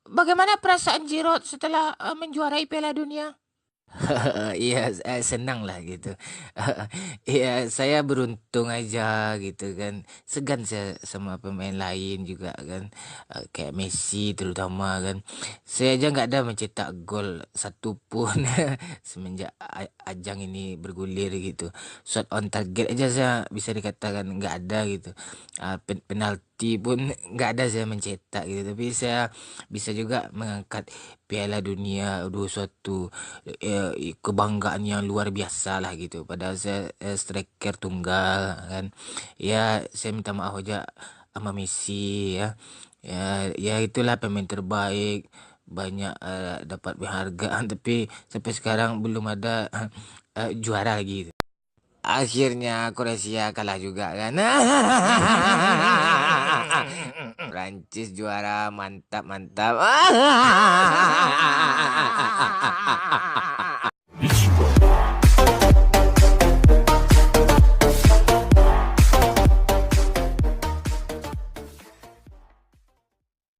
Bagaimana perasaan Giroud setelah menjuarai Piala Dunia? Iya, senang lah gitu. Iya, saya beruntung aja gitu kan. Segan saya sama pemain lain juga kan. Kayak Messi terutama kan. Saya aja nggak ada mencetak gol satu pun semenjak ajang ini bergulir gitu. Shot on target aja saya bisa dikatakan nggak ada gitu. Penalti pun nggak ada saya mencetak gitu. Tapi saya bisa juga mengangkat Piala Dunia 21, kebanggaan yang luar biasa lah gitu. Padahal saya striker tunggal kan. Ya saya minta maaf aja sama Messi ya. Ya itulah pemain terbaik. Banyak dapat penghargaan tapi sampai sekarang belum ada juara lagi. Akhirnya Kroasia kalah juga kan. Prancis juara, mantap mantap.